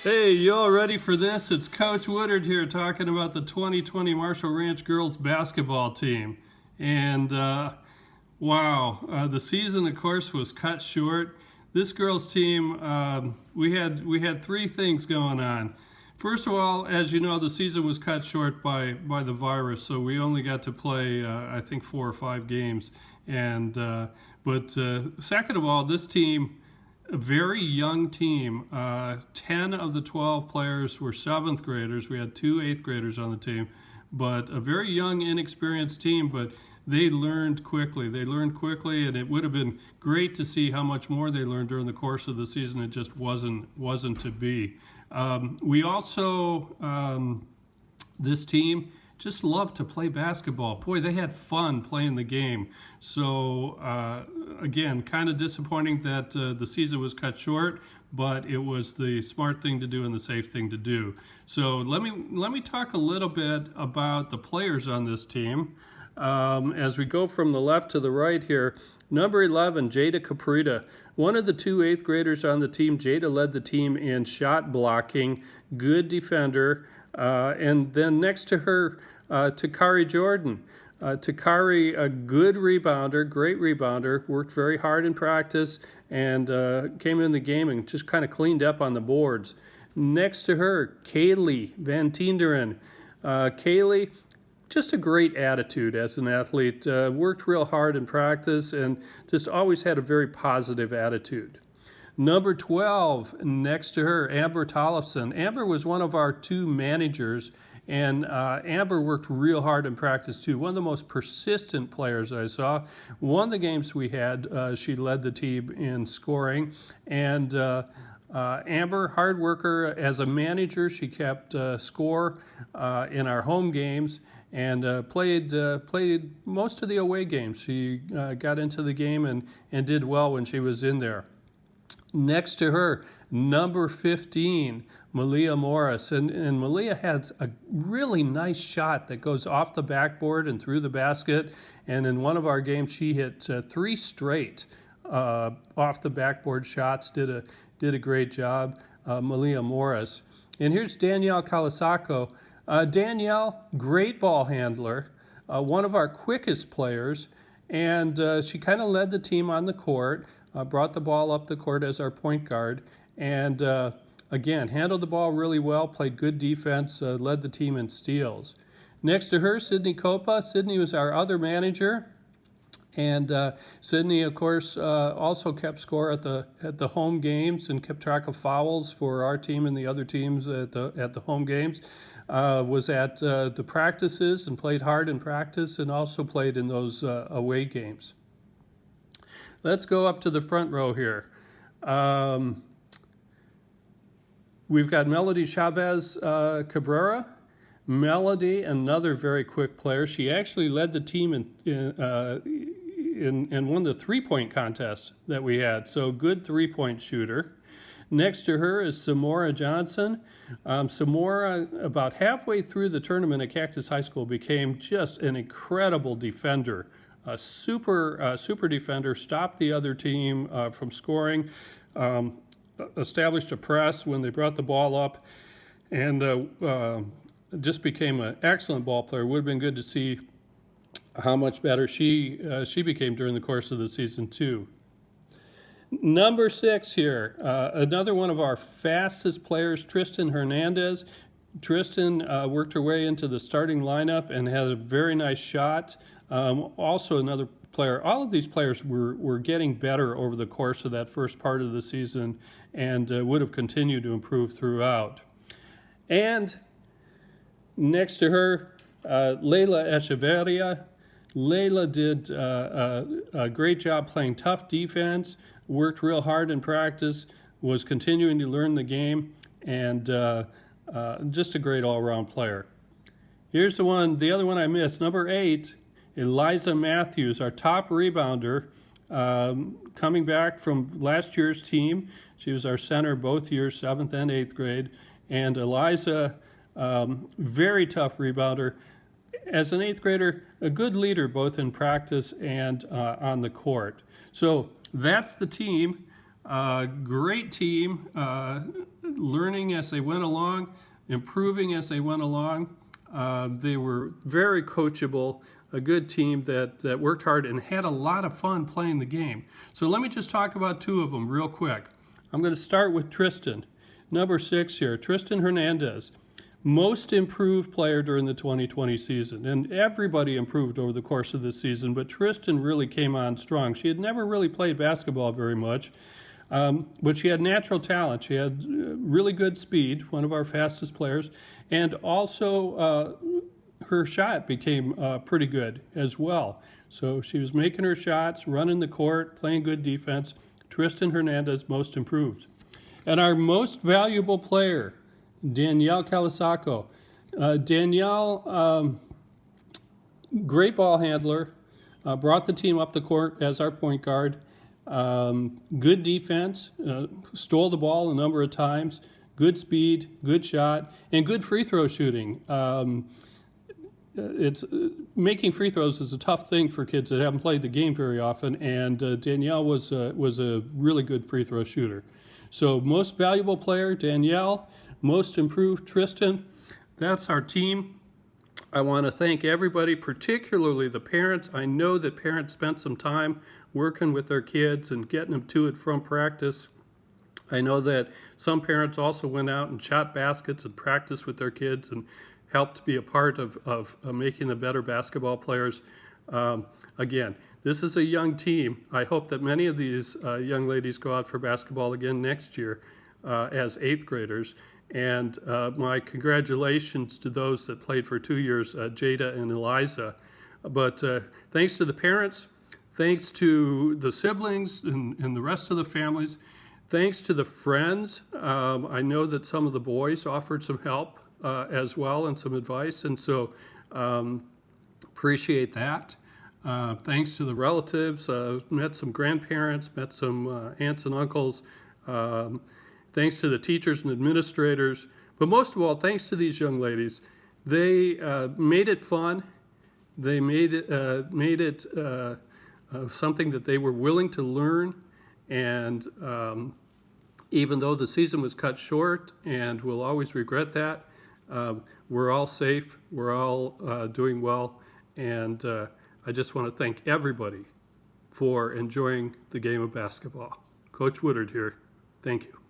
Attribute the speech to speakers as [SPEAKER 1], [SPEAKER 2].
[SPEAKER 1] Hey, you all ready for this? It's Coach Woodard here talking about the 2020 Marshall Ranch girls basketball team. And wow, the season, of course, was cut short. This girls team, we had three things going on. First of all, as you know, the season was cut short by the virus, so we only got to play, I think, 4 or 5 games. And but second of all, this team, a very young team. 10 of the 12 players were 7th graders. We had 2 8th graders on the team, but a very young, inexperienced team, but they learned quickly. And it would have been great to see how much more they learned during the course of the season. It just wasn't to be. We also, this team just loved to play basketball. Boy, they had fun playing the game. So again, kind of disappointing that the season was cut short, but it was the smart thing to do and the safe thing to do. So let me talk a little bit about the players on this team. As we go from the left to the right here, number 11, Jada Caprita. One of the 2 8th graders on the team. Jada led the team in shot blocking, good defender. And then next to her, Takari Jordan. Takari, a good rebounder, great rebounder, worked very hard in practice and came in the game and just kind of cleaned up on the boards. Next to her, Kaylee Van Tienderen. Kaylee, just a great attitude as an athlete, worked real hard in practice and just always had a very positive attitude. Number 12, next to her, Amber Tollefson. Amber was one of our 2 managers, and Amber worked real hard in practice too. One of the most persistent players I saw. One of the games we had, she led the team in scoring, and Amber, hard worker. As a manager, she kept score in our home games and played most of the away games. She got into the game and did well when she was in there. Next to her, number 15, Malia Morris. And Malia has a really nice shot that goes off the backboard and through the basket. And in one of our games, she hit 3 straight off the backboard shots. Did a great job, Malia Morris. And here's Danielle Calasaco. Danielle, great ball handler, one of our quickest players. And she kind of led the team on the court. Brought the ball up the court as our point guard, and again, handled the ball really well, played good defense, led the team in steals. Next to her, Sydney Copa. Sydney was our other manager, and Sydney, of course, also kept score at the home games and kept track of fouls for our team and the other teams at the home games. Was at the practices and played hard in practice, and also played in those away games. Let's go up to the front row here. We've got Melody Chavez Cabrera. Melody, another very quick player. She actually led the team in won the 3-point contest that we had. So good 3-point shooter. Next to her is Samora Johnson. Samora, about halfway through the tournament at Cactus High School, became just an incredible defender. A super defender, stopped the other team from scoring, established a press when they brought the ball up, and just became an excellent ball player. Would have been good to see how much better she became during the course of the season too. Number 6 here, another one of our fastest players, Tristan Hernandez. Tristan worked her way into the starting lineup and had a very nice shot. Also another player. All of these players were getting better over the course of that first part of the season and would have continued to improve throughout. And next to her, Leila Echeverria. Leila did a great job playing tough defense, worked real hard in practice, was continuing to learn the game, and just a great all-around player. Here's the other one I missed, number 8, Eliza Matthews, our top rebounder, coming back from last year's team. She was our center both years, 7th and 8th grade. And Eliza, very tough rebounder. As an 8th grader, a good leader both in practice and on the court. So that's the team. Great team. learning as they went along, improving as they went along. They were very coachable, a good team that worked hard and had a lot of fun playing the game. So let me just talk about two of them real quick. I'm going to start with Tristan, number 6 here, Tristan Hernandez. Most improved player during the 2020 season, and everybody improved over the course of this season, but Tristan really came on strong. She had never really played basketball very much, but she had natural talent. She had really good speed, one of our fastest players, and also her shot became pretty good as well. So she was making her shots, running the court, playing good defense. Tristan Hernandez, most improved. And our most valuable player, Danielle Calisaco. Danielle, great ball handler, brought the team up the court as our point guard. Good defense, stole the ball a number of times, good speed, good shot, and good free throw shooting. It's making free throws is a tough thing for kids that haven't played the game very often, and Danielle was a really good free throw shooter. So most valuable player, Danielle. Most improved, Tristan. That's our team. I want to thank everybody, particularly the parents. I know that parents spent some time working with their kids and getting them to and from practice. I know that some parents also went out and shot baskets and practiced with their kids and helped be a part of making them better basketball players. Again, this is a young team. I hope that many of these young ladies go out for basketball again next year as 8th graders. And my congratulations to those that played for 2 years, Jada and Eliza. But thanks to the parents, thanks to the siblings and the rest of the families, thanks to the friends. I know that some of the boys offered some help as well and some advice, and so appreciate that. Thanks to the relatives, met some grandparents, met some aunts and uncles. Thanks to the teachers and administrators, but most of all, thanks to these young ladies. They made it fun. They made it something that they were willing to learn, and even though the season was cut short, and we'll always regret that, we're all safe, we're all doing well, and I just want to thank everybody for enjoying the game of basketball. Coach Woodard here. Thank you.